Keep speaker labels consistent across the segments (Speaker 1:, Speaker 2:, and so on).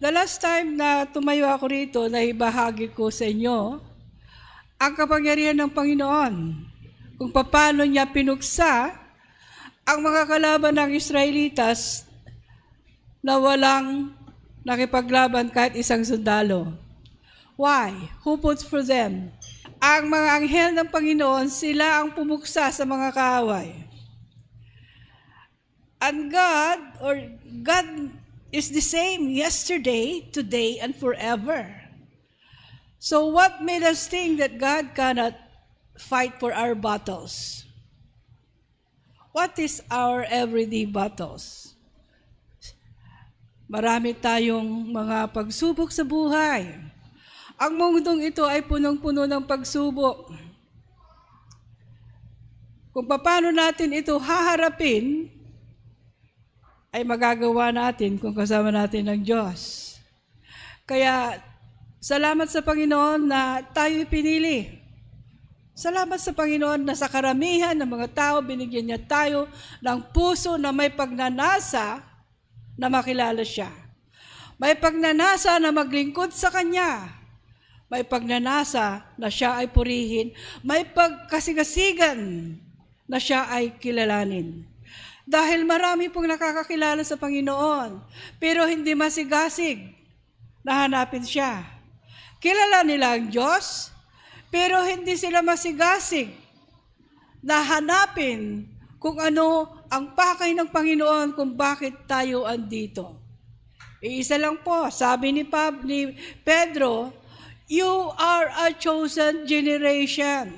Speaker 1: The last time na tumayo ako rito, naibahagi ko sa inyo ang kapangyarihan ng Panginoon. Kung paano niya pinuksa ang mga kalaban ng Israelitas na walang nakipaglaban kahit isang sundalo. Why? Who puts for them? Ang mga anghel ng Panginoon, sila ang pumuksa sa mga kaaway. And God is the same yesterday, today, and forever. So what made us think that God cannot fight for our battles? What is our everyday battles? Marami tayong mga pagsubok sa buhay. Ang mundong ito ay punong-puno ng pagsubok. Kung paano natin ito haharapin, ay magagawa natin kung kasama natin ng Diyos. Kaya, salamat sa Panginoon na tayo pinili. Salamat sa Panginoon na sa karamihan ng mga tao, binigyan niya tayo ng puso na may pagnanasa na makilala siya. May pagnanasa na maglingkod sa Kanya. May pagnanasa na siya ay purihin. May pagkasigasigan na siya ay kilalanin. Dahil marami pong nakakakilala sa Panginoon, pero hindi masigasig na hanapin siya. Kilala nila ang Diyos, pero hindi sila masigasig na hanapin kung ano ang pakay ng Panginoon kung bakit tayo andito. Iisa lang po, sabi ni Pedro, you are a chosen generation,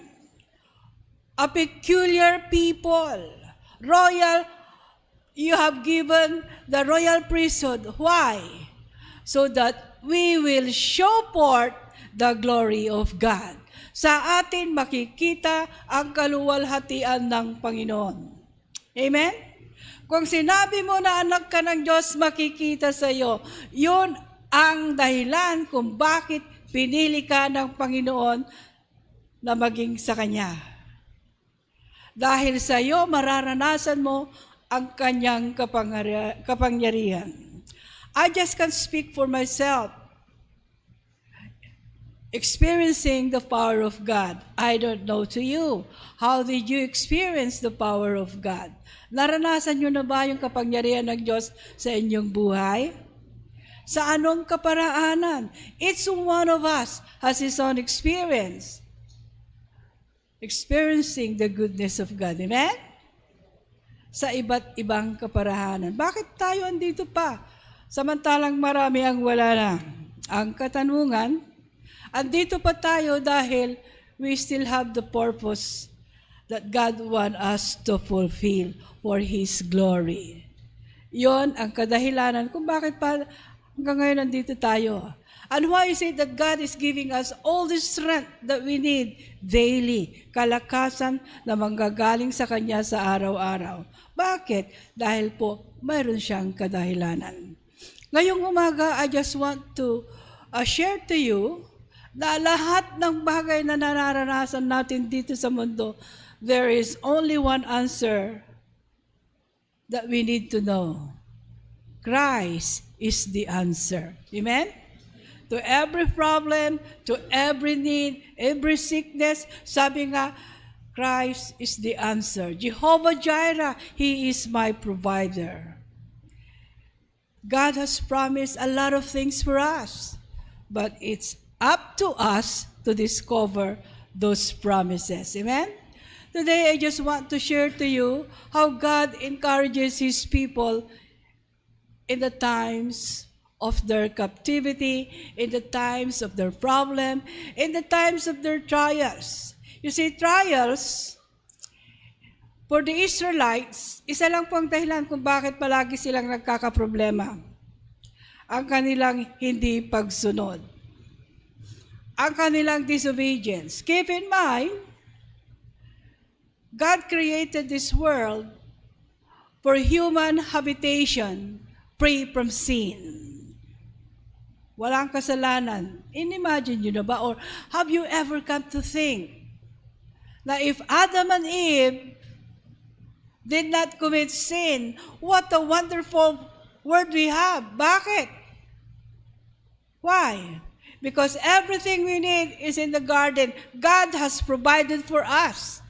Speaker 1: a peculiar people, royal. You have given the royal priesthood. Why? So that we will show forth the glory of God. Sa atin makikita ang kaluwalhatian ng Panginoon. Amen? Kung sinabi mo na anak ka ng Diyos, makikita sa iyo. Yun ang dahilan kung bakit pinili ka ng Panginoon na maging sa Kanya. Dahil sa iyo, mararanasan mo ang Kanyang kapangyarihan. I just can't speak for myself. Experiencing the power of God. I don't know to you. How did you experience the power of God? Naranasan nyo na ba yung kapangyarihan ng Diyos sa inyong buhay? Sa anong kaparaanan? Each one of us has his own experience. Experiencing the goodness of God. Amen? Sa iba't ibang kaparahanan. Bakit tayo andito pa? Samantalang marami ang wala na. Ang katanungan, andito pa tayo dahil we still have the purpose that God wants us to fulfill for His glory. Yon ang kadahilanan kung bakit pa hanggang ngayon nandito tayo. And why is it that God is giving us all the strength that we need daily, kalakasan na manggagaling sa Kanya sa araw-araw? Bakit? Dahil po, mayroon siyang kadahilanan. Ngayong umaga, I just want to share to you na lahat ng bagay na nararanasan natin dito sa mundo, there is only one answer that we need to know. Christ is the answer. Amen? To every problem, to every need, every sickness, sabi nga, Christ is the answer. Jehovah Jireh, He is my provider. God has promised a lot of things for us, but it's up to us to discover those promises. Amen? Today, I just want to share to you how God encourages His people in the times of their captivity, in the times of their problem, in the times of their trials. You see, trials, for the Israelites, isa lang po ang dahilan kung bakit palagi silang nagkakaproblema. Ang kanilang hindi pagsunod. Ang kanilang disobedience. Keep in mind, God created this world for human habitation, free from sin. Walang kasalanan. Imagine nyo na ba? Or have you ever come to think na if Adam and Eve did not commit sin, what a wonderful world we have. Bakit? Why? Because everything we need is in the garden. God has provided for us.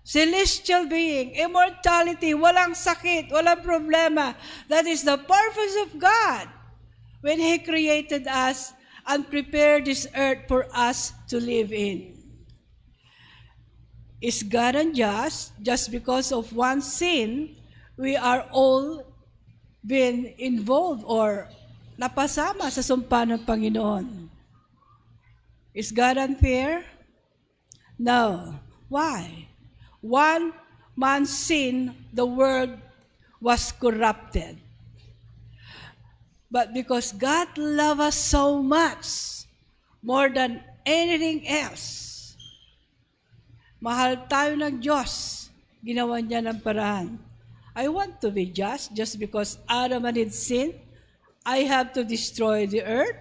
Speaker 1: Celestial being, immortality, walang sakit, walang problema. That is the purpose of God when He created us and prepared this earth for us to live in. Is God unjust? Just because of one sin, we are all been involved or napasama sa sumpa ng Panginoon. Is God unfair? No. Why? One man's sin, the world was corrupted. But because God loves us so much, more than anything else, mahal tayo ng Diyos, ginawa niya ng paraan. I want to be just because Adam and Eve sinned. I have to destroy the earth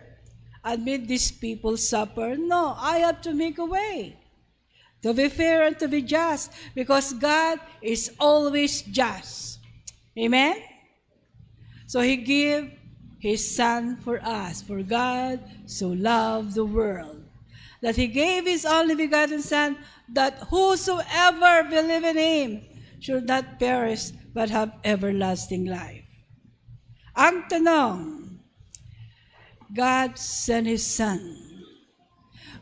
Speaker 1: and make these people suffer. No, I have to make a way. To be fair and to be just, because God is always just. Amen? So He gave His Son for us. For God so loved the world, that He gave His only begotten Son, that whosoever believe in Him should not perish, but have everlasting life. Ang tanong, God sent His Son.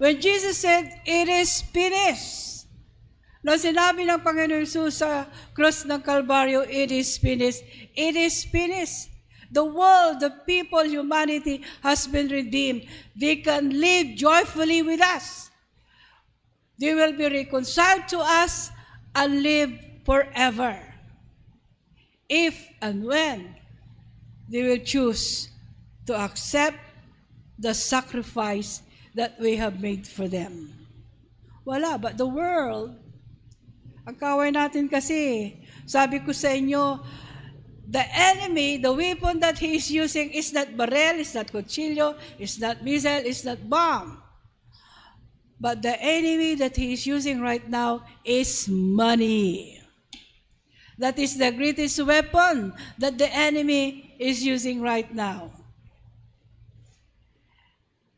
Speaker 1: When Jesus said, "It is finished," nung sinabi ng Panginoon Jesus sa cross ng Kalbaryo, "It is finished," it is finished. The world, the people, humanity has been redeemed. They can live joyfully with us. They will be reconciled to us and live forever. If and when they will choose to accept the sacrifice that we have made for them. Wala, but the world, ang kaway natin kasi, sabi ko sa inyo, the enemy, the weapon that he is using is not barrel, is not kutsilyo, is not missile, is not bomb. But the enemy that he is using right now is money. That is the greatest weapon that the enemy is using right now.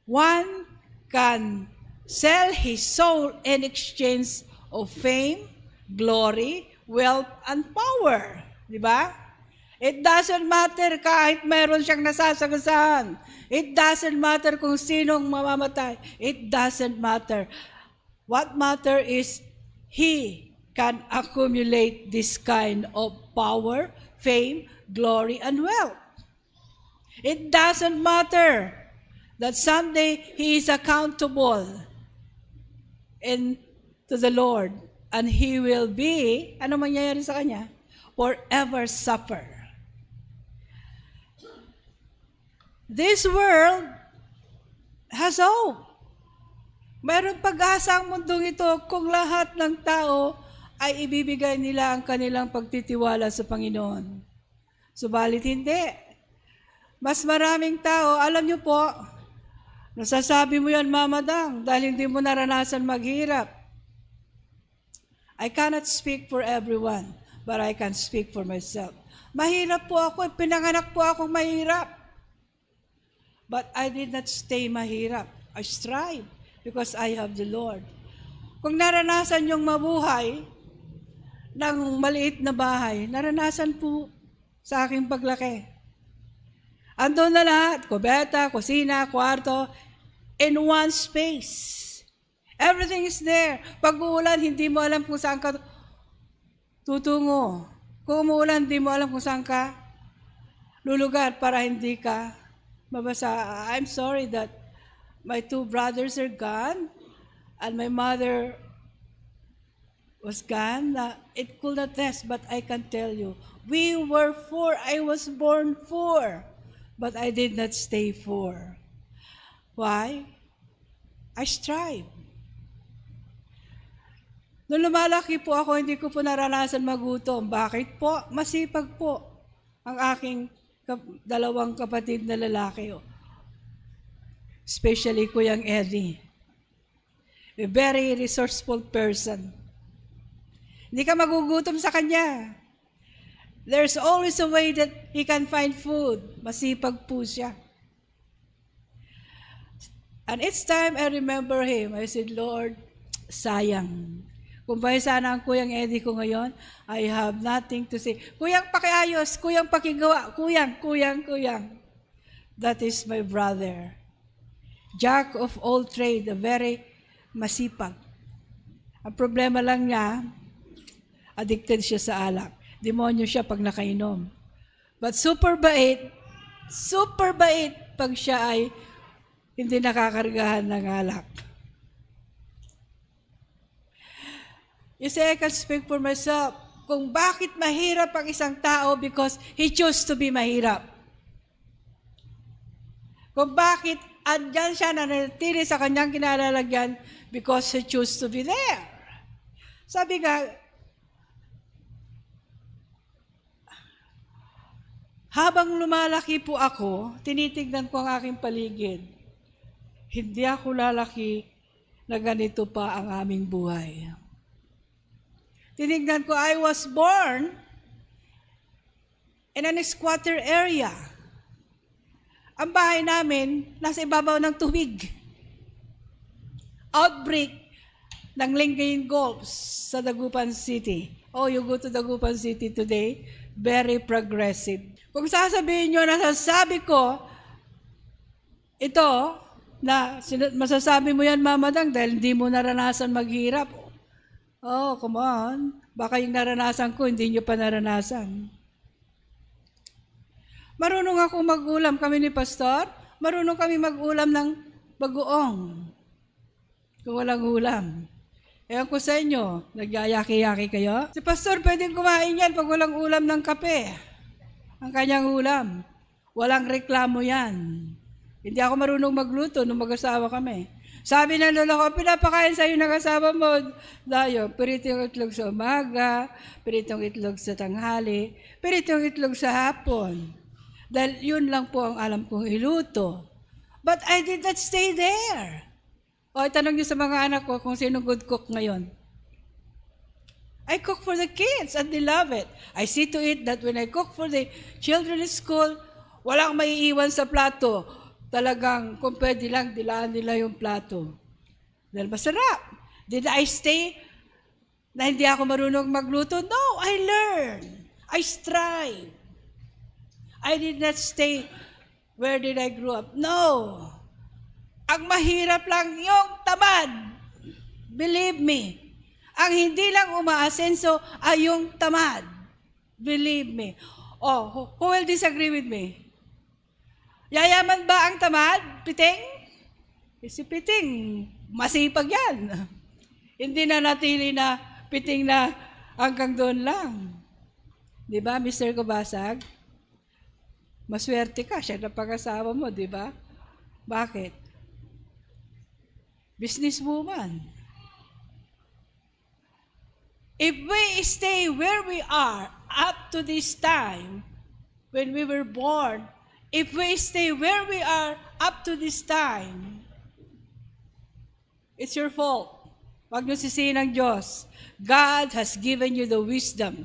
Speaker 1: One can sell his soul in exchange of fame, glory, wealth, and power. Di ba? It doesn't matter kahit mayroon siyang nasasagasahan. It doesn't matter kung sinong mamamatay. It doesn't matter. What matter is he can accumulate this kind of power, fame, glory, and wealth. It doesn't matter that someday he is accountable to the Lord, and he will be, ano mangyayari sa kanya? Forever suffer. This world has hope. Mayroon pag-asa ang mundong ito kung lahat ng tao ay ibibigay nila ang kanilang pagtitiwala sa Panginoon. Subalit hindi. Mas maraming tao, alam niyo po, nasasabi mo yan, Mama Dang, dahil hindi mo naranasan maghirap. I cannot speak for everyone, but I can speak for myself. Mahirap po ako, pinanganak po ako mahirap. But I did not stay mahirap. I strive because I have the Lord. Kung naranasan yung mabuhay ng maliit na bahay, naranasan po sa aking paglaki. Andun na lahat, kubeta, kusina, kwarto, in one space. Everything is there. Pag uulan, hindi mo alam kung saan ka tutungo. Kung umuulan, hindi mo alam kung saan ka lulugar para hindi ka mabasa. I'm sorry that my two brothers are gone and my mother was gone. It could not test, but I can tell you, we were 4. I was born 4, but I did not stay 4. Why? I strive. Nung lumalaki po ako, hindi ko po naranasan magutom. Bakit po? Masipag po ang aking dalawang kapatid na lalaki. Especially Kuyang Eddie. A very resourceful person. Hindi ka magugutom sa kanya. There's always a way that he can find food. Masipag po siya. And each time I remember him, I said, Lord, sayang. Kung ba sana ang Kuyang Eddie ko ngayon, I have nothing to say. Kuyang pakiayos, kuyang pakigawa, kuyang. That is my brother. Jack of all trade, a very masipag. Ang problema lang niya, addicted siya sa alak. Demonyo siya pag nakainom. But super bait pag siya ay hindi nakakargahan ng alak. You say, I can speak for myself. Kung bakit mahirap ang isang tao because he chose to be mahirap. Kung bakit andyan siya nanatili sa kanyang kinalalagyan because he chose to be there. Sabi nga, habang lumalaki po ako, tinitignan ko ang aking paligid. Hindi ako lalaki na ganito pa ang aming buhay. Tinignan ko, I was born in a squatter area. Ang bahay namin, nasa ibabaw ng tubig. Outbreak ng Lingayen Gulf sa Dagupan City. Oh, you go to Dagupan City today, very progressive. Kung sasabihin nyo, nasasabi ko, ito, na masasabi mo yan, Mama Dang, dahil hindi mo naranasan maghirap. Oh, come on. Baka yung naranasan ko, hindi nyo pa naranasan. Marunong ako mag-ulam kami ni Pastor. Marunong kami mag-ulam ng bagoong. Kung walang ulam. Ewan ko sa inyo, nagyayaki-yaki kayo. Si Pastor pwedeng kumain yan pag walang ulam ng kape. Ang kanyang ulam. Walang reklamo yan. Hindi ako marunong magluto nung mag-asawa kami. Sabi ng lola ko, pinapakain sa'yo ng asawa mo. Dayo, piritong itlog sa umaga, piritong itlog sa tanghali, piritong itlog sa hapon. Dahil yun lang po ang alam kong iluto. But I did not stay there. O, itanong niyo sa mga anak ko kung sino good cook ngayon. I cook for the kids and they love it. I see to it that when I cook for the children in school, walang maiiwan sa plato. Talagang, kung pwede lang, dilaan nila yung plato. Dahil masarap. Did I stay na hindi ako marunong magluto? No, I learned. I strive. I did not stay where did I grow up. No. Ang mahirap lang yung tamad. Believe me. Ang hindi lang umaasenso ay yung tamad. Believe me. Oh, who will disagree with me? Yayaman ba ang tamad? Piting? Si Piting, masipag yan. Hindi na natili na piting na hanggang doon lang. Di ba, Mr. Kabasag? Maswerte ka, siya na pag-asawa mo, di ba? Bakit? Businesswoman. If we stay where we are up to this time, when we were born, if we stay where we are up to this time, it's your fault. Huwag niyo sisihin ang Diyos. God has given you the wisdom.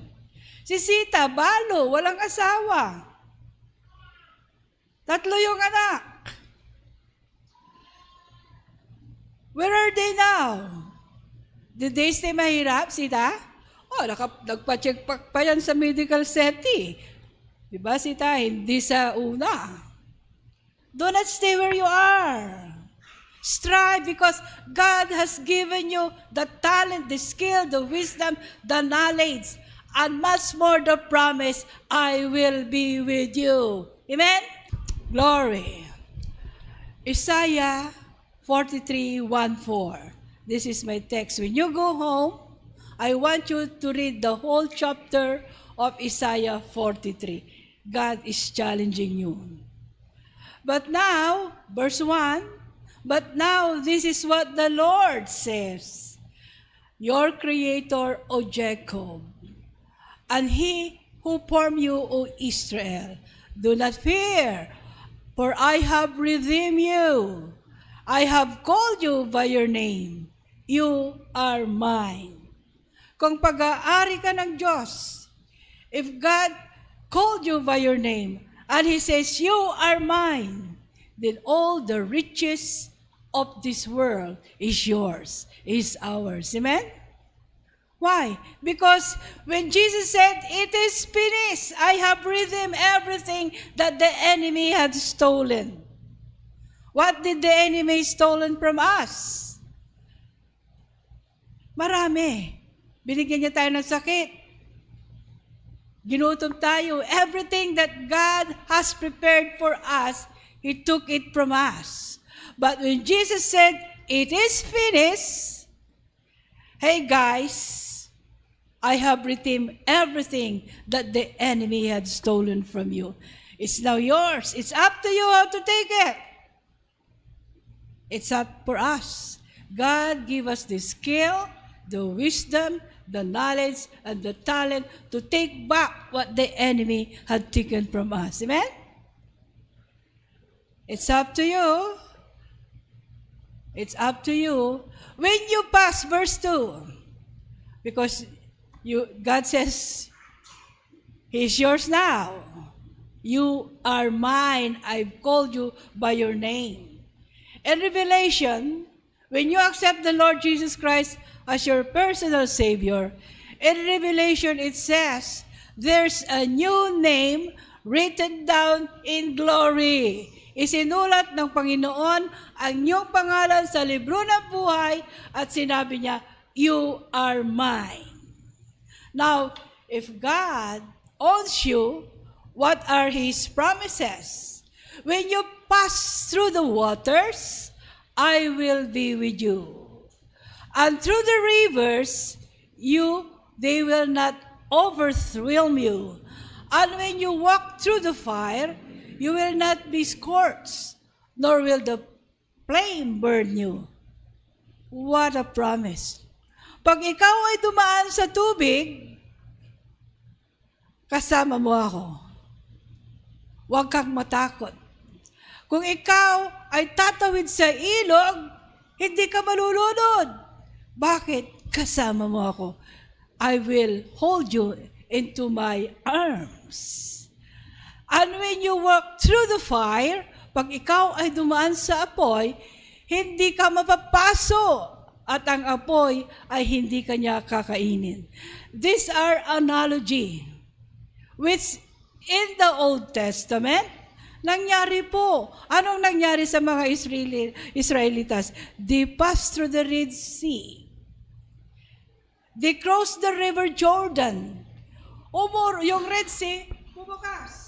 Speaker 1: Si Sita, balo, walang asawa. 3 yung anak. Where are they now? Did they stay mahirap, Sita? Oh, nagpa-check pa yan sa medical setting. Diba, Sita? Hindi sa una. Do not stay where you are. Strive because God has given you the talent, the skill, the wisdom, the knowledge, and much more the promise, I will be with you. Amen? Glory. Isaiah 43:1-4. This is my text. When you go home, I want you to read the whole chapter of Isaiah 43. God is challenging you. But now, verse 1, but now this is what the Lord says, your Creator, O Jacob, and He who formed you, O Israel, do not fear, for I have redeemed you. I have called you by your name. You are mine. Kung pag-aari ka ng Diyos, if God called you by your name, and He says, you are mine, then all the riches, of this world is yours, is ours. Amen? Why? Because when Jesus said, "It is finished, I have redeemed everything that the enemy had stolen." What did the enemy stolen from us? Marami. Binigyan niya tayo ng sakit. Ginutom tayo. Everything that God has prepared for us, He took it from us. But when Jesus said, "It is finished," hey guys, I have redeemed everything that the enemy had stolen from you. It's now yours. It's up to you how to take it. It's up for us. God give us the skill, the wisdom, the knowledge, and the talent to take back what the enemy had taken from us. Amen? It's up to you. It's up to you. When you pass verse 2, because God says, He is yours now. You are mine. I've called you by your name. In Revelation, when you accept the Lord Jesus Christ as your personal Savior, in Revelation it says, there's a new name written down in glory. Isinulat ng Panginoon ang iyong pangalan sa libro ng buhay at sinabi niya, "You are mine." Now, if God owns you, what are His promises? When you pass through the waters, I will be with you. And through the rivers, they will not overwhelm you. And when you walk through the fire, you will not be scorched, nor will the flame burn you. What a promise. Pag ikaw ay dumaan sa tubig, kasama mo ako. Huwag kang matakot. Kung ikaw ay tatawid sa ilog, hindi ka malulunod. Bakit? Kasama mo ako. I will hold you into my arms. And when you walk through the fire, pag ikaw ay dumaan sa apoy, hindi ka mapapaso at ang apoy ay hindi kanya kakainin. These are analogy which in the Old Testament, nangyari po. Anong nangyari sa mga Israelitas? They passed through the Red Sea. They crossed the River Jordan. Yung Red Sea, bumakas.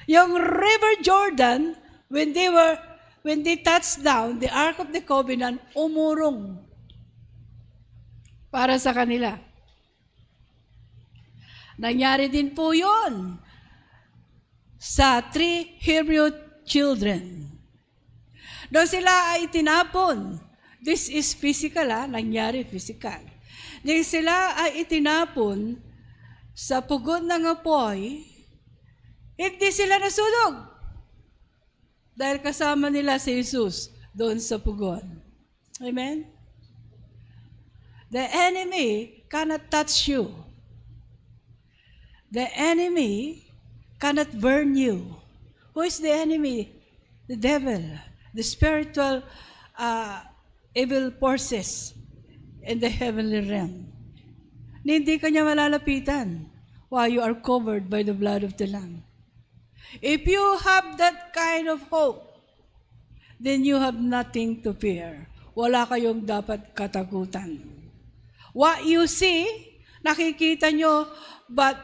Speaker 1: Yung River Jordan, when they touched down, the Ark of the Covenant, umurong para sa kanila. Nangyari din po yun sa 3 Hebrew children. Doon sila ay tinapon. This is physical, nangyari physical. Doon sila ay itinapon sa pugon ng apoy, hindi sila nasunog. Dahil kasama nila si Jesus doon sa pugon. Amen? The enemy cannot touch you. The enemy cannot burn you. Who is the enemy? The devil. The spiritual evil forces in the heavenly realm. Hindi kanya malalapitan. Why? You are covered by the blood of the Lamb. If you have that kind of hope, then you have nothing to fear. Wala kayong dapat katakutan. What you see, nakikita nyo, but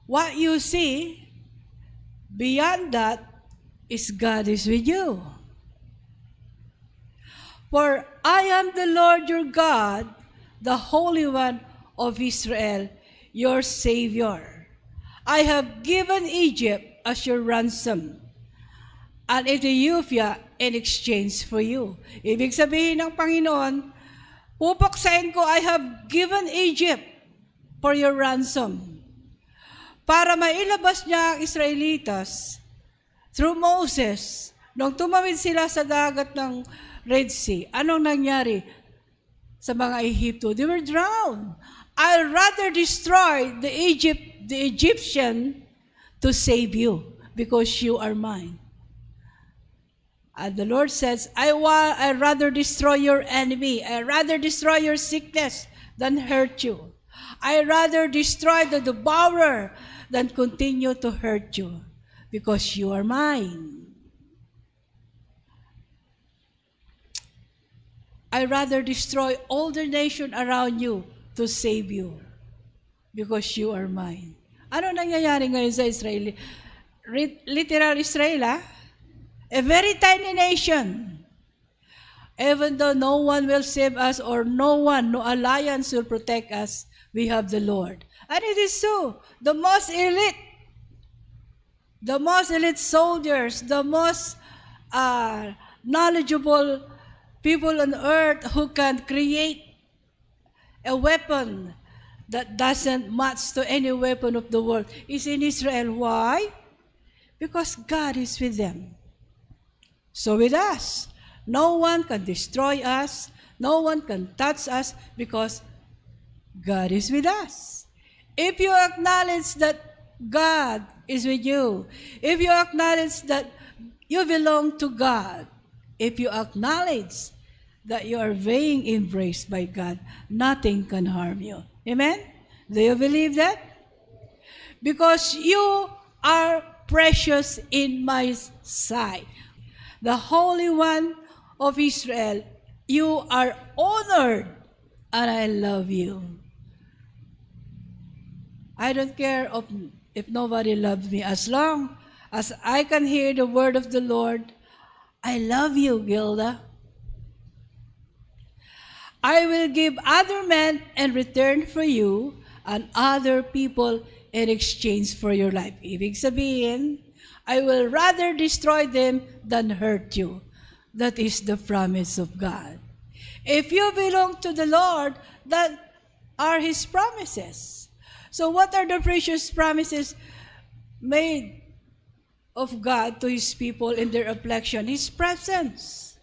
Speaker 1: what you see, beyond that, is God is with you. For I am the Lord your God, the Holy One of Israel, your Savior. I have given Egypt as your ransom, and Ethiopia in exchange for you. Ibig sabihin ng Panginoon, pupuksain ko, I have given Egypt for your ransom. Para mailabas niya ang Israelitas through Moses, nung tumawid sila sa dagat ng Red Sea, anong nangyari sa mga Ehipto? They were drowned. I'll rather destroy the Egyptian to save you because you are mine. And the Lord says, I'd rather destroy your enemy. I'd rather destroy your sickness than hurt you. I'd rather destroy the devourer than continue to hurt you, because you are mine. I'd rather destroy all the nation around you to save you, because you are mine. Ano nangyayari ngayon sa Israel? Literal Israel, a very tiny nation. Even though no one will save us, or no alliance will protect us, we have the Lord. And it is so. The most elite soldiers, the most knowledgeable people on earth who can create a weapon that doesn't match to any weapon of the world is in Israel. Why? Because God is with them. So with us, no one can destroy us, no one can touch us, because God is with us. If you acknowledge that God is with you, if you acknowledge that you belong to God, if you acknowledge that you are being embraced by God, nothing can harm you. Amen? Do you believe that? Because you are precious in my sight. The Holy One of Israel, you are honored, and I love you. I don't care if nobody loves me, as long as I can hear the word of the Lord. I love you, Gilda. I will give other men in return for you, and other people in exchange for your life. Ibig sabihin, I will rather destroy them than hurt you. That is the promise of God. If you belong to the Lord, that are His promises. So what are the precious promises made of God to His people in their affliction? His presence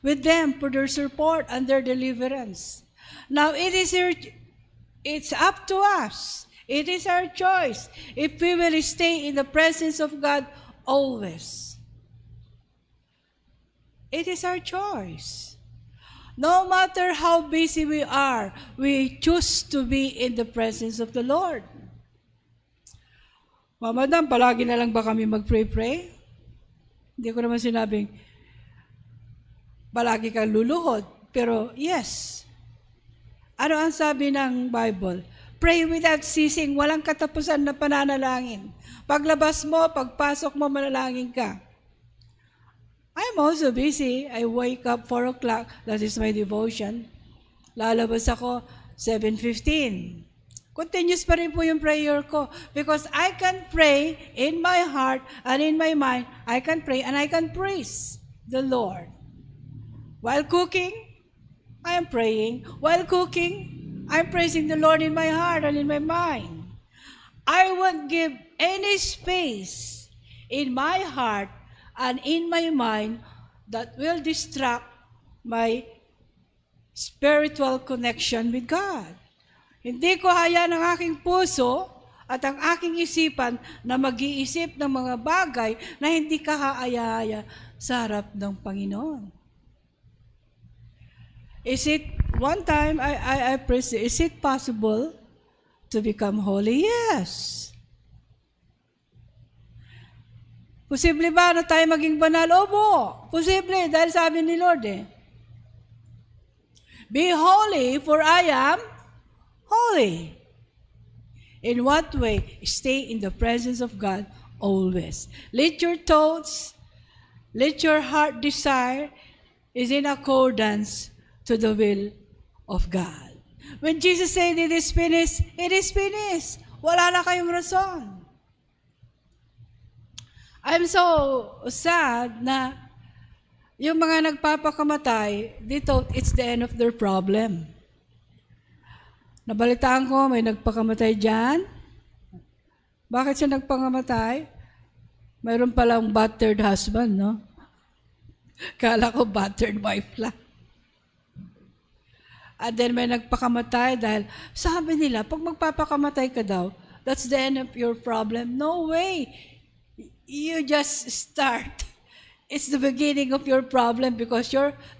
Speaker 1: with them for their support and their deliverance. Now it's up to us. It is our choice if we will stay in the presence of God always. It is our choice. No matter how busy we are, we choose to be in the presence of the Lord. Madam, palagi na lang ba kami mag-pray-pray? Hindi ko naman sinabing palagi kang luluhod. Pero yes. Ano ang sabi ng Bible? Pray without ceasing, walang katapusan na pananalangin. Paglabas mo, pagpasok mo, manalangin ka. I'm also busy. I wake up 4 o'clock. That is my devotion. Lalabas ako 7:15. Continuous pa rin po yung prayer ko. Because I can pray in my heart and in my mind. I can pray and I can praise the Lord. While cooking, I am praying. While cooking, I'm praising the Lord in my heart and in my mind. I won't give any space in my heart and in my mind that will distract my spiritual connection with God. Hindi ko hayaan ang aking puso at ang aking isipan na mag-iisip ng mga bagay na hindi kahaaya-haya sa harap ng Panginoon. Is it, one time I prayed, is it possible to become holy? Yes. Posible ba na tayo maging banal? Opo. Posible, dahil sabi ni Lord Be holy, for I am holy. In what way? Stay in the presence of God always. Let your thoughts, let your heart desire is in accordance to the will of God. When Jesus said, it is finished, it is finished. Wala na kayong rason. I'm so sad na yung mga nagpapakamatay, dito, it's the end of their problem. Nabalitaan ko, may nagpakamatay dyan. Bakit siya nagpakamatay? Mayroon palang battered husband, no? Kala ko battered wife lang. And then may nagpakamatay dahil sabi nila, pag magpapakamatay ka daw, that's the end of your problem. No way. You just start it's the beginning of your problem because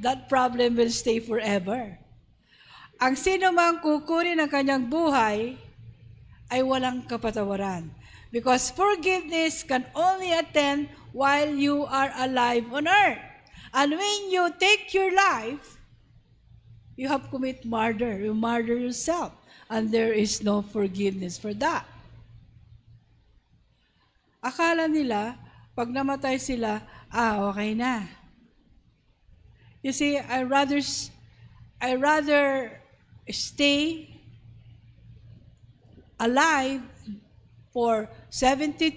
Speaker 1: that problem will stay forever. Ang sino mang kukunin ng kanyang buhay ay walang kapatawaran. Because forgiveness can only attend while you are alive on earth. And when you take your life, you have commit murder. You murder yourself. And there is no forgiveness for that. Akala nila, pag namatay sila, okay na. You see, I rather stay alive for 72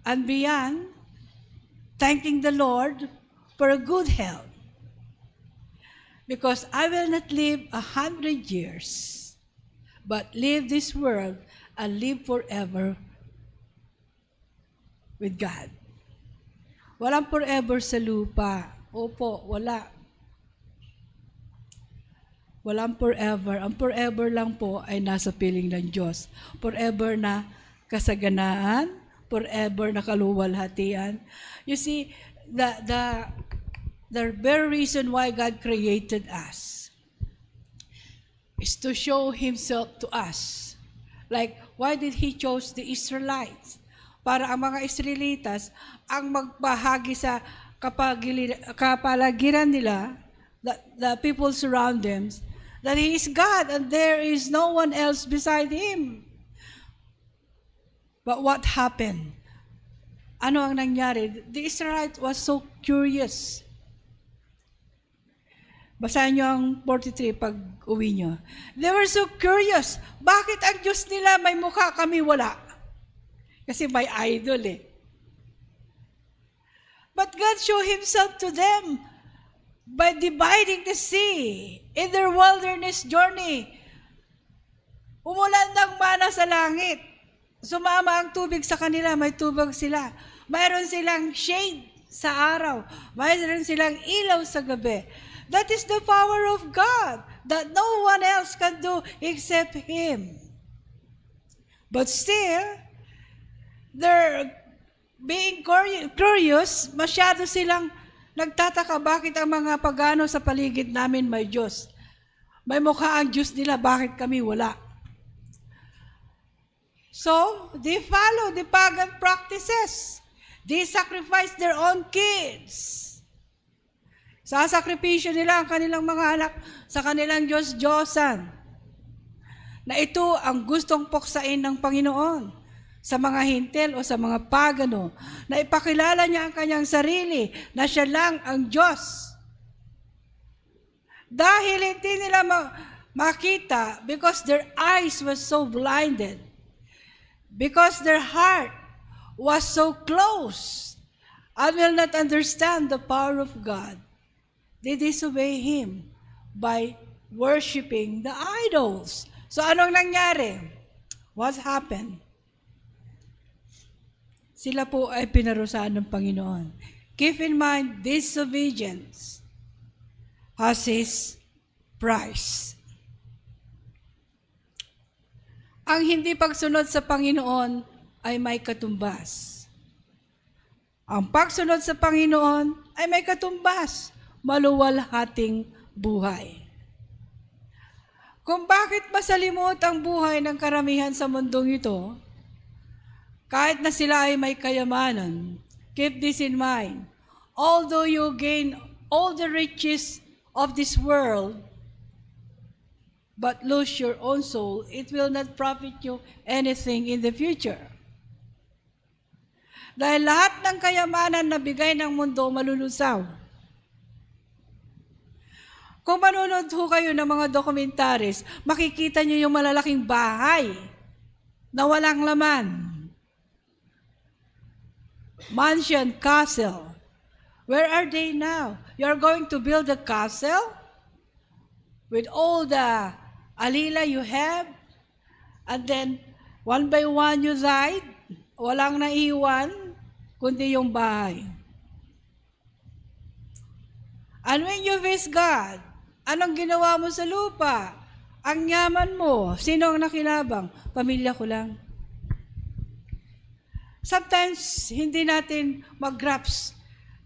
Speaker 1: and beyond, thanking the Lord for a good health. Because I will not live 100 years, but leave this world and live forever with God. Walang forever sa lupa. Opo, wala. Walang forever. Ang forever lang po ay nasa piling ng Diyos. Forever na kasaganaan, forever na kaluwalhatian. You see, the very reason why God created us is to show Himself to us. Like, why did He chose the Israelites? Para ang mga Israelitas ang magbahagi sa kapaligiran nila, the people surround them, that He is God and there is no one else beside Him. But what happened? Ano ang nangyari? The Israelites was so curious. Basahin nyo ang 43 pag uwi nyo. They were so curious. Bakit ang Diyos nila may mukha, kami wala? Kasi may idol eh. But God showed Himself to them by dividing the sea in their wilderness journey. Umulan ng mana sa langit. Sumama ang tubig sa kanila, may tubig sila. Mayroon silang shade sa araw. Mayroon silang ilaw sa gabi. That is the power of God that no one else can do except Him. But still, they're being curious, masyado silang nagtataka bakit ang mga pagano sa paligid namin may Diyos. May mukha ang Diyos nila, bakit kami wala? So, they follow the pagan practices. They sacrifice their own kids. Sasakripisyo nila ang kanilang mga anak sa kanilang Diyos-Diyosan. Na ito ang gustong puksain ng Panginoon sa mga hintil o sa mga pagano, na ipakilala niya ang kanyang sarili na siya lang ang Diyos. Dahil hindi nila makita because their eyes were so blinded, because their heart was so close and will not understand the power of God, they disobey Him by worshiping the idols. So anong nangyari? What happened? Sila po ay pinarusahan ng Panginoon. Keep in mind, disobedience has its price. Ang hindi pagsunod sa Panginoon ay may katumbas. Ang pagsunod sa Panginoon ay may katumbas, maluwalhating buhay. Kung bakit masalimot ang buhay ng karamihan sa mundong ito, kahit na sila ay may kayamanan, keep this in mind. Although you gain all the riches of this world, but lose your own soul, it will not profit you anything in the future. Dahil lahat ng kayamanan na bigay ng mundo malulusaw. Kung manunod ho kayo ng mga documentaries, makikita niyo yung malalaking bahay na walang laman. Mansion, castle. Where are they now? You're going to build a castle with all the alila you have, and then one by one you died, walang naiwan, kundi yung bahay. And when you face God, anong ginawa mo sa lupa? Ang yaman mo, sino ang nakinabang? Pamilya ko lang. Sometimes, hindi natin mag-grasp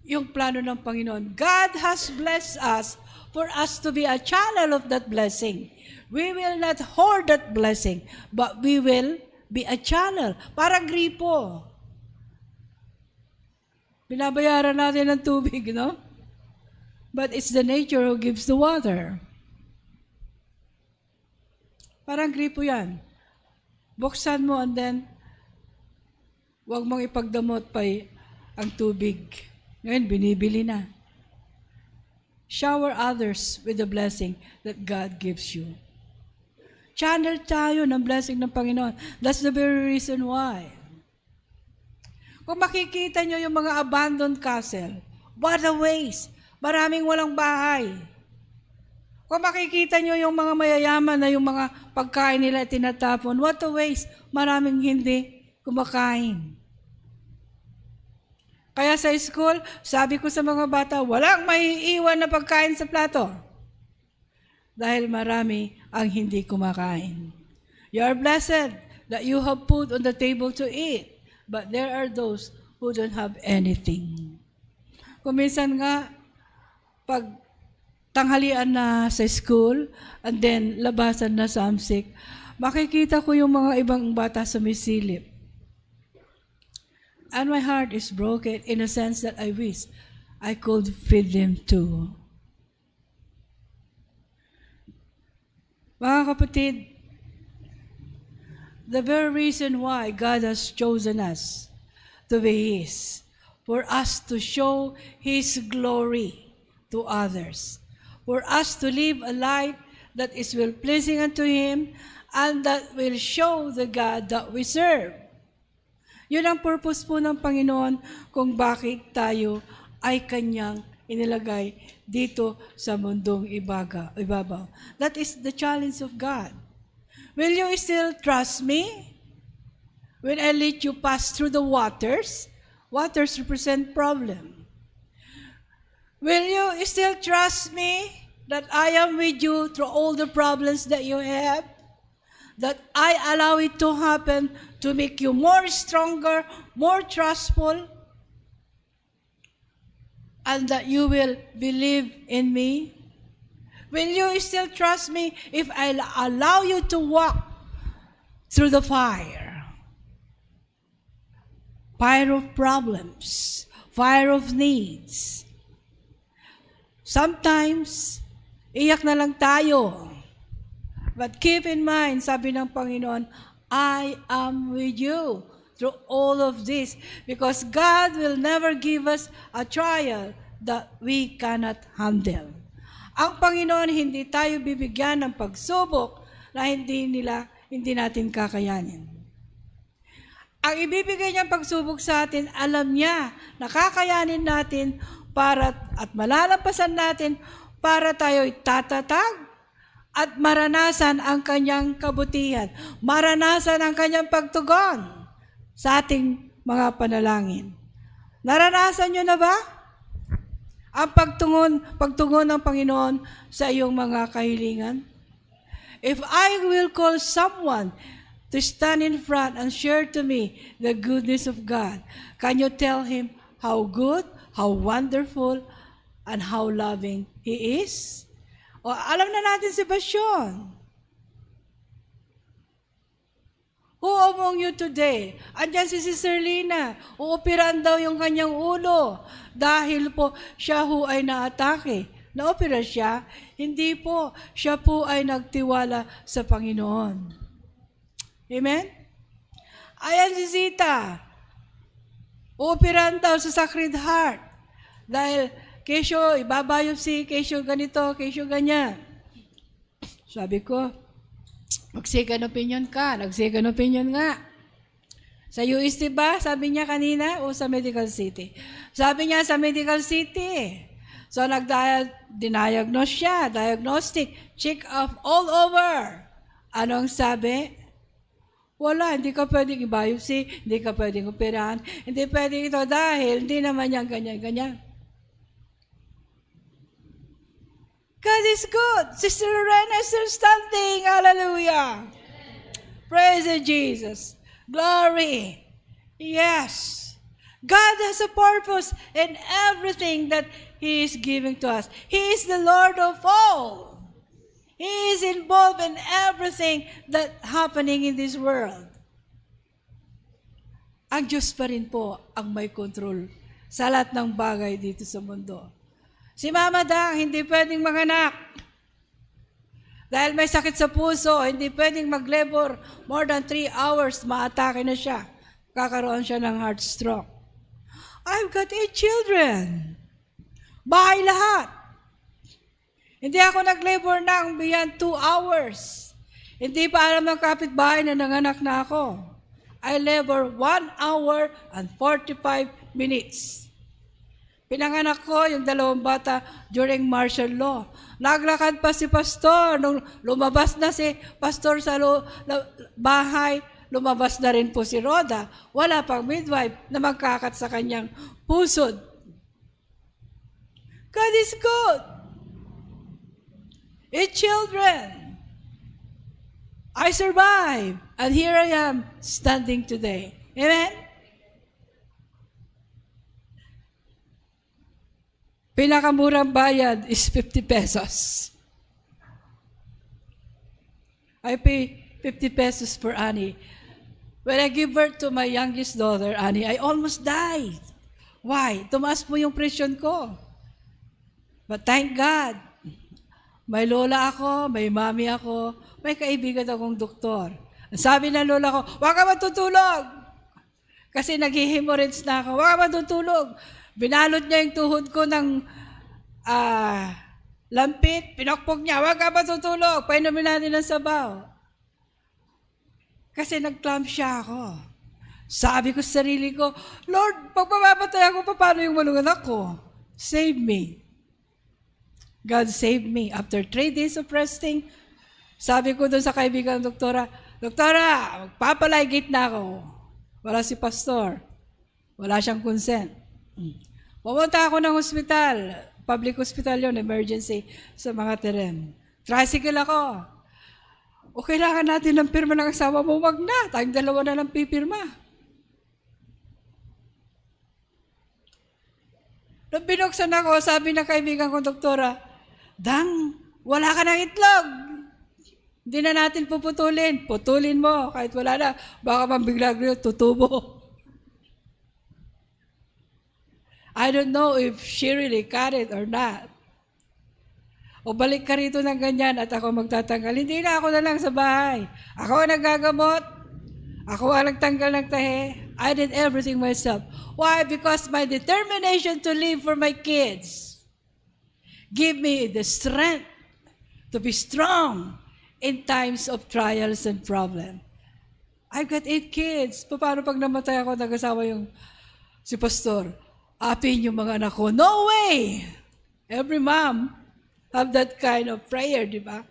Speaker 1: yung plano ng Panginoon. God has blessed us for us to be a channel of that blessing. We will not hoard that blessing, but we will be a channel. Parang gripo. Binabayaran natin ng tubig, no? But it's the nature who gives the water. Parang gripo yan. Buksan mo and then, huwag mong ipagdamot pa ang tubig. Ngayon, binibili na. Shower others with the blessing that God gives you. Channel tayo ng blessing ng Panginoon. That's the very reason why. Kung makikita nyo yung mga abandoned castle, what a waste. Maraming walang bahay. Kung makikita nyo yung mga mayayaman na yung mga pagkain nila tinatapon, what a waste. Maraming hindi kumakain. Kaya sa school, sabi ko sa mga bata, walang maiiwan na pagkain sa plato. Dahil marami ang hindi kumakain. You are blessed that you have food on the table to eat. But there are those who don't have anything. Kung minsan nga, pag tanghalian na sa school, and then labasan na sa amsik, makikita ko yung mga ibang bata sumisilip. And my heart is broken in a sense that I wish I could feed them too. Mga kapatid, the very reason why God has chosen us to be His, for us to show His glory to others, for us to live a life that is well-pleasing unto Him, and that will show the God that we serve. Yun ang purpose po ng Panginoon kung bakit tayo ay Kanyang inilagay dito sa mundong ibabaw. That is the challenge of God. Will you still trust me when I let you pass through the waters? Waters represent problem. Will you still trust me that I am with you through all the problems that you have? That I allow it to happen to make you more stronger, more trustful, and that you will believe in me? Will you still trust me if I allow you to walk through the fire? Fire of problems, fire of needs. Sometimes, iyak na lang tayo. But keep in mind, sabi ng Panginoon, I am with you through all of this, because God will never give us a trial that we cannot handle. Ang Panginoon, hindi tayo bibigyan ng pagsubok na hindi natin kakayanin. Ang ibibigay niyang pagsubok sa atin, alam niya na kakayanin natin at malalampasan natin para tayo'y tatatag at maranasan ang kanyang kabutihan, maranasan ang kanyang pagtugon sa ating mga panalangin. Naranasan nyo na ba ang pagtugon ng Panginoon sa iyong mga kahilingan? If I will call someone to stand in front and share to me the goodness of God, can you tell him how good, how wonderful, and how loving He is? O, alam na natin si Basyon. Who among you today? Andyan si Sister Lina. Uupiran daw yung kanyang ulo. Dahil po siya ho ay naatake. Naopera siya? Hindi po. Siya po ay nagtiwala sa Panginoon. Amen? Ayan si Zita. Uupiran daw sa Sacred Heart. Dahil kesyo, ibabiopsy, kesyo ganito, kesyo ganyan. Sabi ko, mag-second opinion ka. Nag-second opinion nga. Sa UST ba? Sabi niya kanina o sa Medical City? Sabi niya sa Medical City. So, nag-diagnose siya. Diagnostic. Check up all over. Anong sabi? Wala. Hindi ka pwedeng i-biopsy. Hindi ka pwedeng operahan. Hindi pwedeng ito dahil hindi naman yan ganyan-ganyan. God is good. Sister Lorena is still standing. Hallelujah. Praise Jesus. Glory. Yes. God has a purpose in everything that He is giving to us. He is the Lord of all. He is involved in everything that's happening in this world. Ang Diyos pa rin po ang may control sa lahat ng bagay dito sa mundo. Si Mama Dang, hindi pwedeng manganak. Dahil may sakit sa puso, hindi pwedeng mag-labor more than 3 hours, maatake na siya. Kakaroon siya ng heart stroke. I've got 8 children. Bahay lahat. Hindi ako nag-labor ng beyond 2 hours. Hindi pa alam ng kapitbahay na nanganak na ako. I labor 1 hour and 45 minutes. Pinanganak ko yung 2 bata during martial law. Naglakad pa si pastor. Nung lumabas na si pastor sa bahay, lumabas na rin po si Rhoda. Wala pang midwife na magkakat sa kanyang pusod. God is good. 8 children. I survived. And here I am standing today. Amen? Pinakamurang bayad is 50 pesos. I pay 50 pesos for Annie. When I give birth to my youngest daughter, Annie, I almost died. Why? Tumaas po yung presyon ko. But thank God, may lola ako, may mami ako, may kaibigan akong doktor. Sabi ng lola ko, huwag ka matutulog. Kasi naghihemorrhage na ako, huwag ka matutulog. Binalot niya yung tuhod ko ng lampit, pinokpok niya, huwag ka matutulog, painumin natin ng sabaw. Kasi nag-clamp siya ako. Sabi ko sa sarili ko, Lord, pag mamamatay ako, paano yung malunganak ko? Save me. God saved me. After 3 days of resting, sabi ko doon sa kaibigan ng doktora, Doktora, magpapaligate na ako. Wala si pastor. Wala siyang consent. Pumunta ako ng hospital. Public hospital yun, emergency sa mga terem. Tricycle ako. O kailangan natin ng pirma ng asawa mo, wag na. Tayong 2 na lang pipirma. Nung binuksan ako, sabi ng kaibigan kong doktora, Dang, wala ka ng itlog. Hindi na natin puputulin. Putulin mo. Kahit wala na, baka mambigla tutubo. I don't know if she really cut it or not. O balik ka rito ng ganyan at ako magtatanggal. Hindi na, ako na lang sa bahay. Ako ang nagagamot. Ako ang nagtanggal ng tahe. I did everything myself. Why? Because my determination to live for my kids give me the strength to be strong in times of trials and problems. I've got 8 kids. Paano pag namatay ako, nag-asawa yung si pastor? Apin yung mga anak ko. No way! Every mom have that kind of prayer, di ba?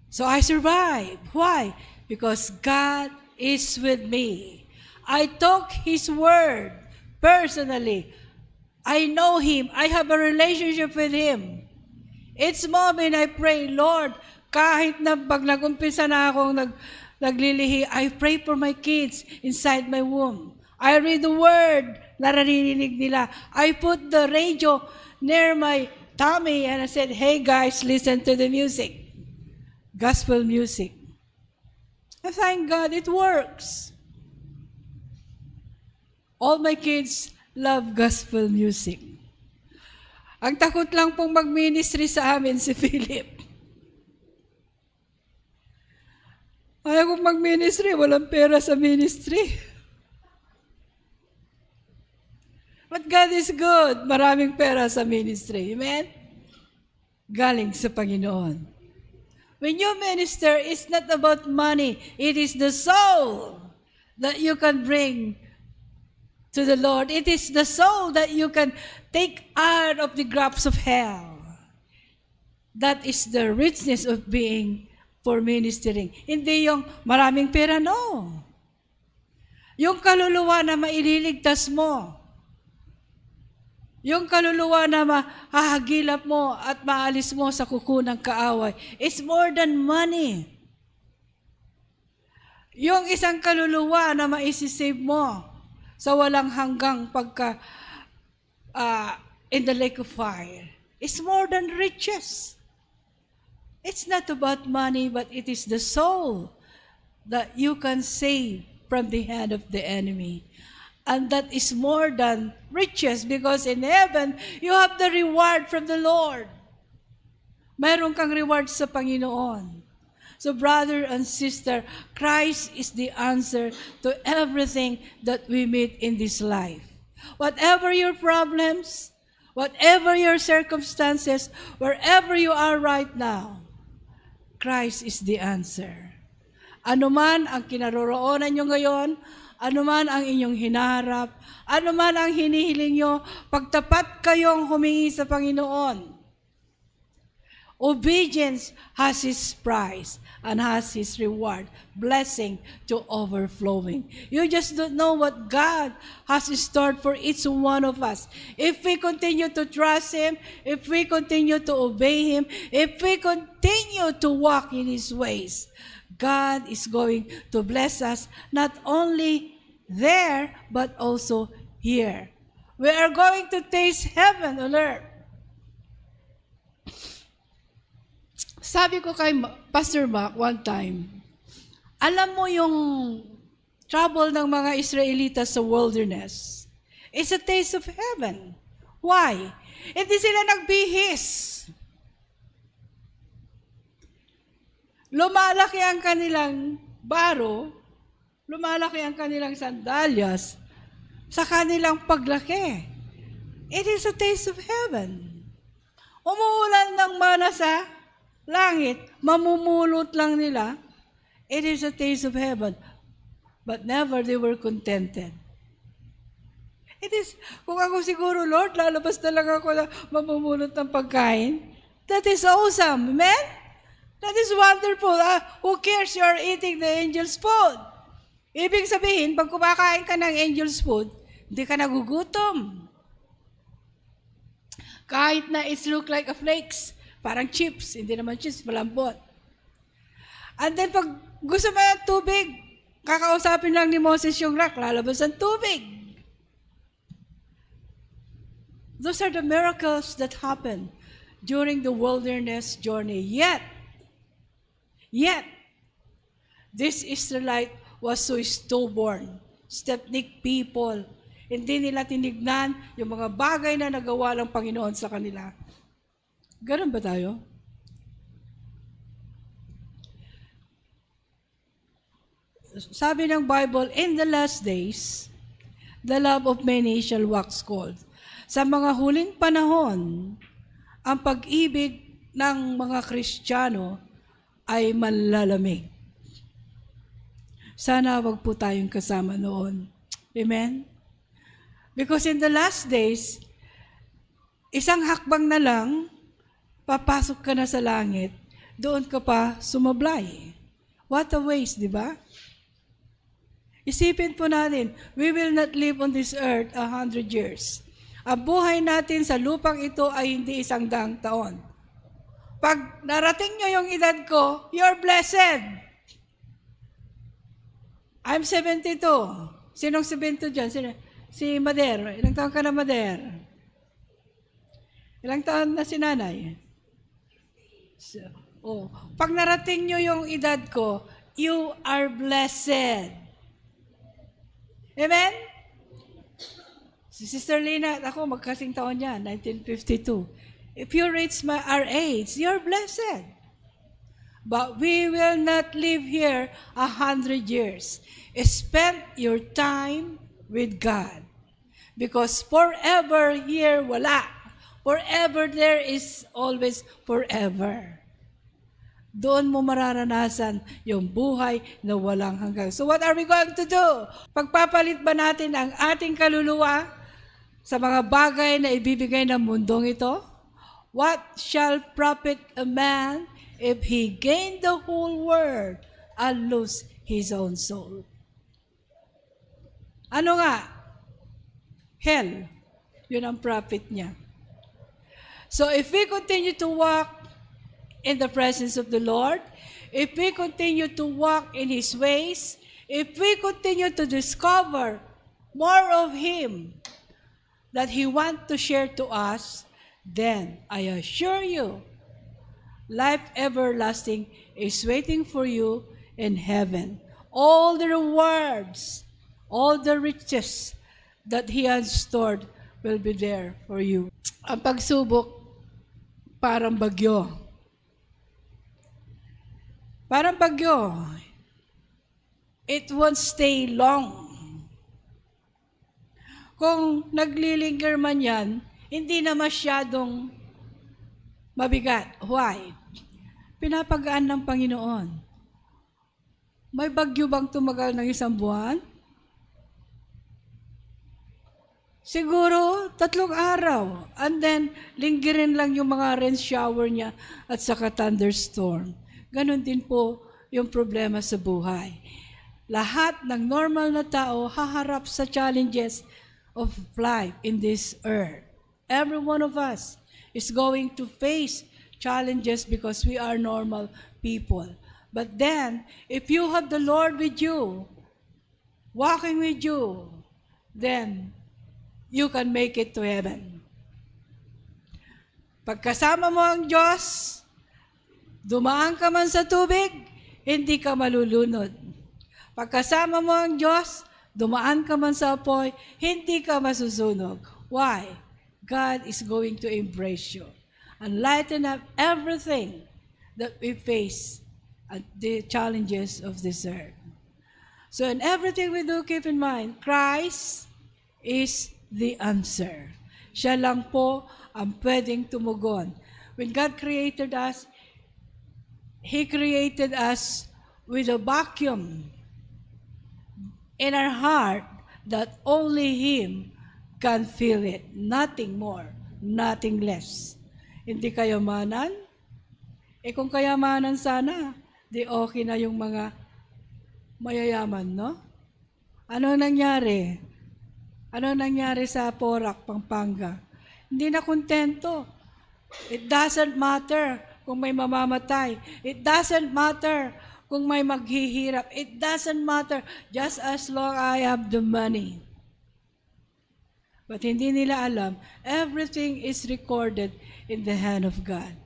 Speaker 1: So I survived. Why? Because God is with me. I took His word personally. I know Him. I have a relationship with Him. It's moment I pray, Lord, kahit na pag nag-umpisa na akong naglilihi, I pray for my kids inside my womb. I read the word, naririnig nila. I put the radio near my tummy and I said, hey guys, listen to the music. Gospel music. I thank God it works. All my kids love gospel music. Ang takot lang pong mag-ministry sa amin si Philip. Ayaw kong mag-ministry, walang pera sa ministry. But God is good. Maraming pera sa ministry. Amen? Galing sa Panginoon. When you minister, it's not about money. It is the soul that you can bring to the Lord. It is the soul that you can take out of the grasp of hell. That is the richness of being for ministering. Hindi yung maraming pera, no. Yung kaluluwa na maililigtas mo. Yung kaluluwa na mahahagilap mo at maalis mo sa kuko ng kaaway. It's more than money. Yung isang kaluluwa na maisisave mo sa walang hanggang in the lake of fire. It's more than riches. It's not about money, but it is the soul that you can save from the hand of the enemy. And that is more than riches, because in heaven, you have the reward from the Lord. Meron kang reward sa Panginoon. So brother and sister, Christ is the answer to everything that we meet in this life. Whatever your problems, whatever your circumstances, wherever you are right now, Christ is the answer. Ano man ang kinaroroonan nyo ngayon, ano man ang inyong hinaharap, ano man ang hinihiling nyo, pagtapat kayong humingi sa Panginoon. Obedience has His price and has His reward, blessing to overflowing. You just don't know what God has stored for each one of us. If we continue to trust Him, if we continue to obey Him, if we continue to walk in His ways, God is going to bless us not only there, but also here. We are going to taste heaven on earth. Sabi ko kay Pastor Mac one time, alam mo yung trouble ng mga Israelitas sa wilderness? It's a taste of heaven. Why? Hindi sila nagbihis. Lumalaki ang kanilang baro, lumalaki ang kanilang sandalyas sa kanilang paglaki. It is a taste of heaven. Umuulan ng mana sa langit, mamumulot lang nila. It is a taste of heaven. But never they were contented. It is, kung ako siguro, Lord, lalabas na lang ako na mamumulot ng pagkain. That is awesome. Amen? That is wonderful. Who cares you are eating the angel's food? Ibig sabihin, pag kumakain ka ng angel's food, hindi ka nagugutom. Kahit na it look like a flakes, parang chips, hindi naman chips, malambot. And then pag gusto mo ng tubig, kakausapin lang ni Moses yung rock, lalabas ang tubig. Those are the miracles that happen during the wilderness journey. Yet, this Israelite was so stubborn, stiff-necked people. Hindi nila tinignan yung mga bagay na nagawa ng Panginoon sa kanila. Ganun ba tayo? Sabi ng Bible, in the last days, the love of many shall wax cold. Sa mga huling panahon, ang pag-ibig ng mga Kristiyano ay manlalamig. Sana wag po tayong kasama noon. Amen? Because in the last days, isang hakbang na lang, papasok ka na sa langit, doon ka pa sumablay. What a waste, di ba? Isipin po natin, we will not live on this earth 100 years. Ang buhay natin sa lupang ito ay hindi 100 taon. Pag narating nyo yung edad ko, you're blessed. I'm 72. Sinong 72 dyan? Si Mader. Ilang taon ka na, Mader? Ilang taon na si nanay? Pag narating nyo yung edad ko, you are blessed. Amen? Si Sister Lina at ako, magkasing taon yan, 1952. If you reach our age, you're blessed. But we will not live here 100 years. Spend your time with God. Because forever here, wala. Forever there is always forever. Doon mo mararanasan yung buhay na walang hanggan. So what are we going to do? Pagpapalit ba natin ang ating kaluluwa sa mga bagay na ibibigay ng mundong ito? What shall profit a man if he gain the whole world and lose his own soul? Ano nga? Hell. Yun ang profit niya. So if we continue to walk in the presence of the Lord, if we continue to walk in His ways, if we continue to discover more of Him that He wants to share to us, then I assure you, life everlasting is waiting for you in heaven. All the rewards, all the riches that He has stored will be there for you. Ang pagsubok, parang bagyo. Parang bagyo. It won't stay long. Kung naglilinger man yan, hindi na masyadong mabigat. Why? Pinapagaan ng Panginoon. May bagyo bang tumagal ng 1 buwan? Siguro, 3 araw. And then, linggirin lang yung mga rain shower niya at saka thunderstorm. Ganon din po yung problema sa buhay. Lahat ng normal na tao haharap sa challenges of life in this earth. Every one of us is going to face challenges because we are normal people. But then, if you have the Lord with you, walking with you, then you can make it to heaven. Pagkasama mo ang Diyos, dumaan ka man sa tubig, hindi ka malulunod. Pagkasama mo ang Diyos, dumaan ka man sa apoy, hindi ka masusunog. Why? God is going to embrace you and lighten up everything that we face at the challenges of this earth. So in everything we do, keep in mind, Christ is the answer. Siya lang po ang pwedeng tumugon. When God created us, He created us with a vacuum in our heart that only Him can fill it. Nothing more, nothing less. Hindi kayamanan? Kung kayamanan sana, di okay na yung mga mayayaman, no? Ano nangyari? Ano nangyari sa Porac, Pampanga? Hindi na kontento. It doesn't matter kung may mamamatay. It doesn't matter kung may maghihirap. It doesn't matter just as long I have the money. But hindi nila alam, everything is recorded in the hand of God.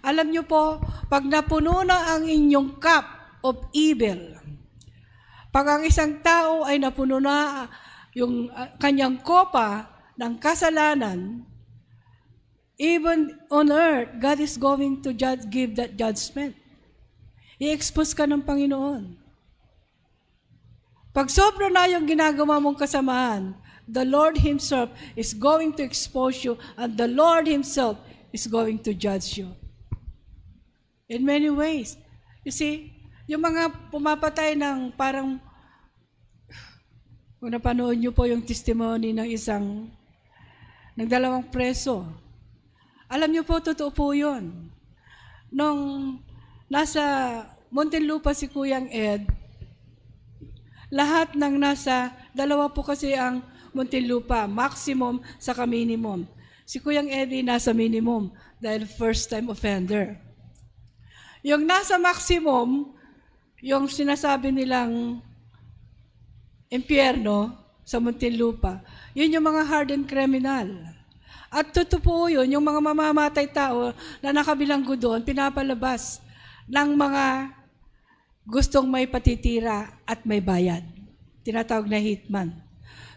Speaker 1: Alam niyo po, pag napuno na ang inyong cup of evil, pag ang isang tao ay napuno na yung kanyang kopa ng kasalanan, even on earth, God is going to give that judgment. I-expose ka ng Panginoon. Pag sobra na yung ginagawa mong kasamaan, the Lord Himself is going to expose you and the Lord Himself is going to judge you. In many ways. You see, yung mga pumapatay ng parang, kung napanood niyo po yung testimony ng ng 2 preso, alam niyo po, totoo po yun. Nung nasa Muntinlupa si Kuyang Ed, lahat ng nasa, 2 po kasi ang Muntinlupa, maximum saka minimum. Si Kuyang Eddie nasa minimum dahil first-time offender. Yung nasa maximum, yung sinasabi nilang impyerno sa Muntinlupa, yun yung mga hardened criminal. At totoo po yun, yung mga mamamatay tao na nakabilanggo doon, pinapalabas ng mga gustong may patitira at may bayad. Tinatawag na hitman.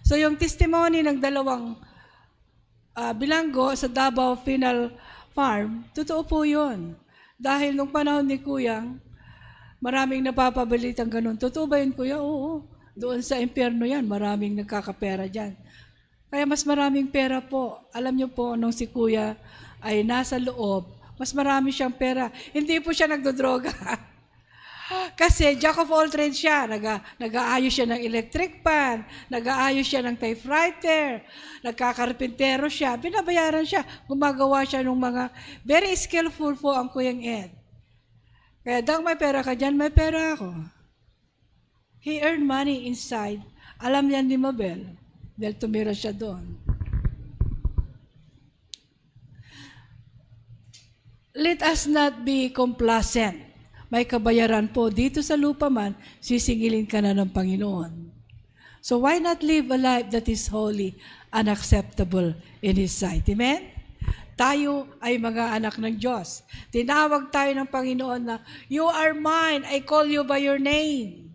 Speaker 1: So yung testimony ng 2 bilanggo sa Davao Penal Farm, totoo po yun. Dahil nung panahon ni Kuyang, maraming napapabalitang ganun. Totoo ba yun, Kuya? Oo. Doon sa impyerno yan, maraming nagkakapera dyan. Kaya mas maraming pera po. Alam niyo po, nung si Kuya ay nasa loob, mas marami siyang pera. Hindi po siya nagdodroga. Kasi jack of all trades siya. Nag-aayos siya ng electric pan, nag-aayos siya ng typewriter, nagkakarpintero siya, binabayaran siya, gumagawa siya ng mga, very skillful po ang Kuyang Ed. Kaya dang may pera ka dyan, may pera ako. He earned money inside. Alam yan ni Mabel, dahil tumira siya doon. Let us not be complacent. May kabayaran po dito sa lupa man, sisingilin ka na ng Panginoon. So why not live a life that is holy and acceptable in His sight? Amen? Tayo ay mga anak ng Diyos. Tinawag tayo ng Panginoon na, you are mine, I call you by your name.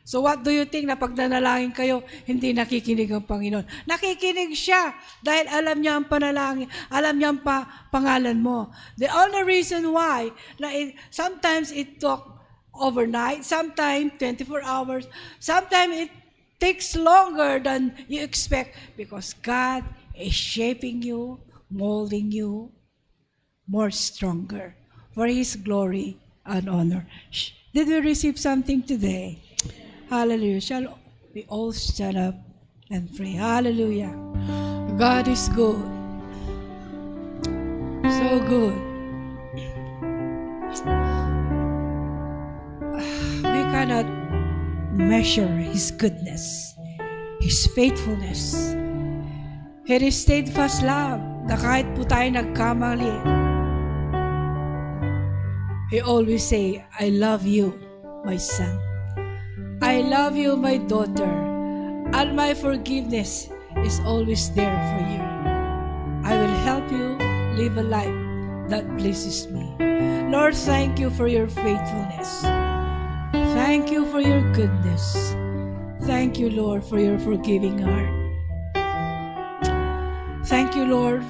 Speaker 1: So what do you think na pag nanalangin kayo, hindi nakikinig ang Panginoon? Nakikinig siya dahil alam niya ang panalangin, alam niya ang pangalan mo. The only reason why, sometimes it took overnight, sometimes 24 hours, sometimes it takes longer than you expect because God is shaping you, molding you more stronger for His glory and honor. Did we receive something today? Hallelujah. Shall we all stand up and pray? Hallelujah. God is good. So good. We cannot measure His goodness, His faithfulness, His steadfast love, na kahit po tayo nagkamali, He always say, I love you, my son. I love you, my daughter, and my forgiveness is always there for you. I will help you live a life that pleases me. Lord, thank you for your faithfulness. Thank you for your goodness. Thank you, Lord, for your forgiving heart. Thank you, Lord,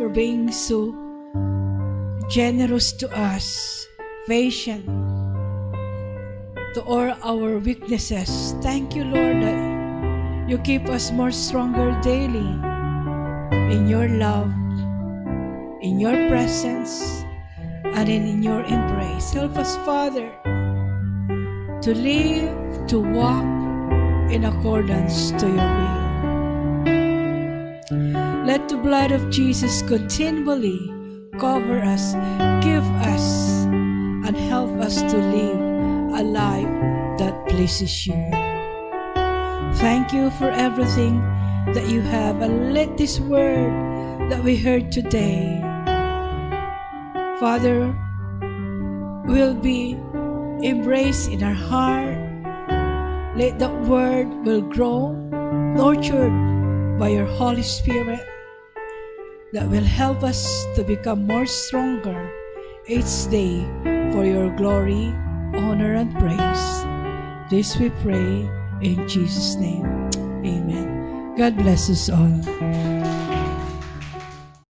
Speaker 1: for being so generous to us, patient, to all our weaknesses. Thank you, Lord, that you keep us more stronger daily in your love, in your presence, and in your embrace. Help us, Father, to live, to walk in accordance to your will. Let the blood of Jesus continually cover us, give us, and help us to live a life that pleases you. Thank you for everything that you have, and let this word that we heard today, Father, will be embraced in our heart. Let that word will grow, nurtured by your Holy Spirit, that will help us to become more stronger each day for your glory, honor, and praise. This we pray in Jesus' name. Amen. God bless us all.